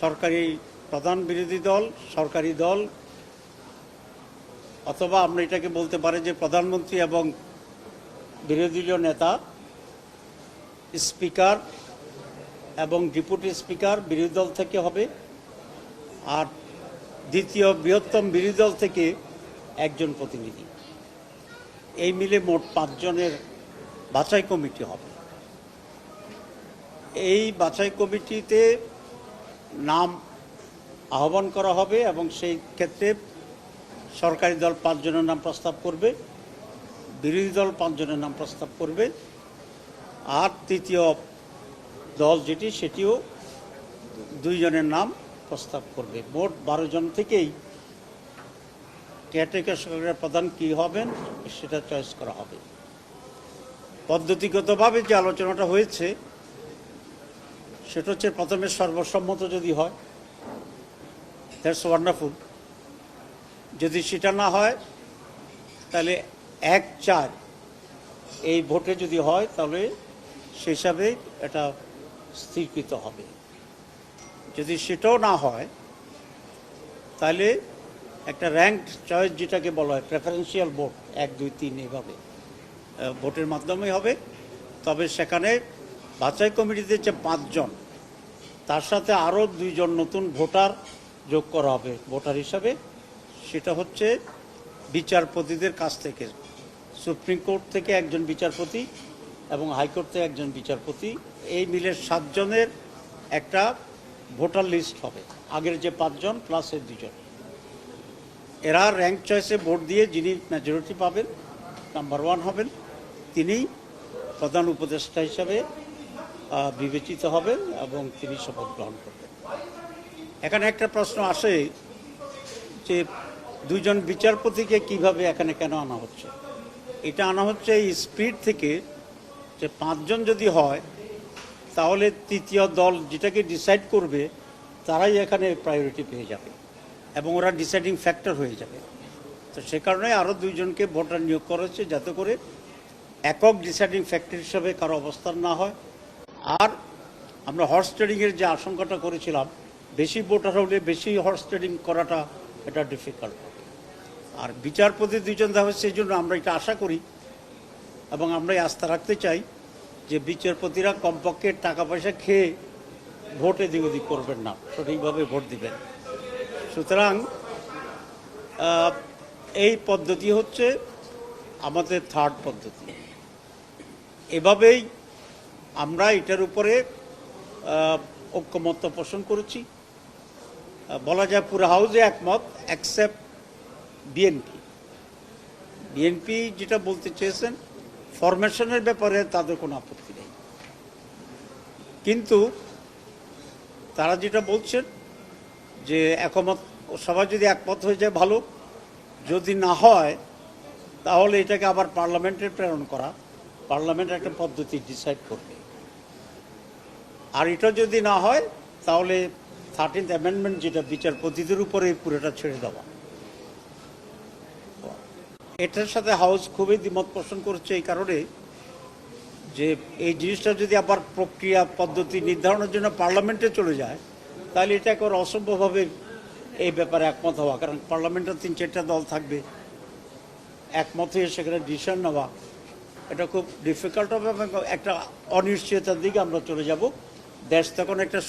সরকারি প্রধান বিরোধী দল, সরকারি দল, অথবা আমরা এটাকে বলতে পারি যে প্রধানমন্ত্রী এবং বিরোধী দলীয় নেতা, স্পিকার এবং ডেপুটি স্পিকার বিরোধী দল থেকে হবে, আর দ্বিতীয় বৃহত্তম বিরোধী দল থেকে একজন প্রতিনিধি। এই মিলে মোট 5 জনের বাছাই কমিটি হবে। এই বাছাই কমিটিতে নাম আহ্বান করা হবে এবং সেই ক্ষেত্রে সরকারি দল 5 জনের নাম প্রস্তাব করবে, বিরোধী দল 5 জনের নাম প্রস্তাব করবে, আর তৃতীয় দল যেটি সেটিও 2 জনের নাম প্রস্তাব করবে। মোট 12 জন থেকেই কেয়ারটেকার সরকারের প্রধান কী হবেন সেটা চয়েস করা হবে। পদ্ধতিগতভাবে যে আলোচনাটা হয়েছে সেটা হচ্ছে প্রথমে সর্বসম্মত যদি হয়, দ্যাটস ওয়ান্ডারফুল। যদি সেটা না হয় তাহলে 1/4 এই ভোটে যদি হয় তাহলে সে হিসাবে এটা স্থিরকৃত হবে। যদি সেটাও না হয় তাহলে একটা র্যাঙ্কড চয়েস যেটাকে বলা হয়, প্রেফারেন্সিয়াল ভোট, 1, 2, 3 এইভাবে ভোটের মাধ্যমে হবে। তবে সেখানে বাছাই কমিটিতে যে 5 জন, তার সাথে আরও 2 জন নতুন ভোটার যোগ করা হবে ভোটার হিসাবে। সেটা হচ্ছে বিচারপতিদের কাছ থেকে, সুপ্রিম কোর্ট থেকে একজন বিচারপতি এবং হাইকোর্ট থেকে একজন বিচারপতি, এই মিলে 7 জনের একটা ভোটার লিস্ট হবে। আগের যে 5 জন প্লাস এর 2 জন, এরা র্যাঙ্ক চয়েসে ভোট দিয়ে যিনি মেজরিটি পাবেন, নাম্বার 1 হবেন, তিনিই প্রধান উপদেষ্টা হিসাবে বিবেচিত হবেন এবং তিনি শপথ গ্রহণ করবেন। এখানে একটা প্রশ্ন আসে যে 2 জন বিচারপতিকে কিভাবে এখানে কেন আনা হচ্ছে? এটা আনা হচ্ছে এই স্পিড থেকে যে 5 জন যদি হয় তাহলে তৃতীয় দল যেটাকে ডিসাইড করবে তারাই এখানে প্রায়োরিটি পেয়ে যাবে এবং ওরা ডিসাইডিং ফ্যাক্টর হয়ে যাবে। তো সে কারণে আরও 2 জনকে ভোটার নিয়োগ করা হচ্ছে, যাতে করে একক ডিসাইডিং ফ্যাক্টর হিসাবে কারো অবস্থান না হয়। আর আমরা হর্স ট্রেডিংয়ের যে আশঙ্কাটা করেছিলাম, বেশি ভোটার হলে বেশি হর্স ট্রেডিং করাটা এটা ডিফিকাল্ট। আর বিচারপতি 2 জন দেওয়া হচ্ছে, সেই জন্য আমরা এটা আশা করি এবং আমরা আস্থা রাখতে চাই যে বিচারপতিরা কমপক্ষে টাকা পয়সা খেয়ে ভোট এদিক ওদিক করবেন না, সঠিকভাবে ভোট দিবেন। সুতরাং এই পদ্ধতি হচ্ছে আমাদের থার্ড পদ্ধতি। এভাবেই আমরা এটার উপরে ঐক্যমত্য পোষণ করেছি। বলা যায় পুরো হাউসে একমত, অ্যাকসেপ্ট বিএনপি। বিএনপি যেটা বলতে চেয়েছেন, ফরমেশনের ব্যাপারে তাদের কোনো আপত্তি নেই, কিন্তু তারা যেটা বলছেন যে একমত, সবাই যদি একমত হয়ে যায় ভালো, যদি না হয় তাহলে এটাকে আবার পার্লামেন্টে প্রেরণ করা, পার্লামেন্ট একটা পদ্ধতি ডিসাইড করবে। আর এটা যদি না হয় তাহলে 13th অ্যামেন্ডমেন্ট, যেটা বিচারপতিদের উপরে পুরোটা ছেড়ে দেওয়া। এটার সাথে হাউস খুবই দ্বিমত পোষণ করছে এই কারণে যে এই জিনিসটা যদি আবার প্রক্রিয়া পদ্ধতি নির্ধারণের জন্য পার্লামেন্টে চলে যায় তাহলে এটা একবার অসম্ভবভাবে এই ব্যাপারে একমত হওয়া, কারণ পার্লামেন্টে 3-4টা দল থাকবে, একমত হয়ে সেখানে ডিসিশন নেওয়া এটা খুব ডিফিকাল্ট হবে এবং একটা অনিশ্চয়তার দিকে আমরা চলে যাব। দেশ তখন একটা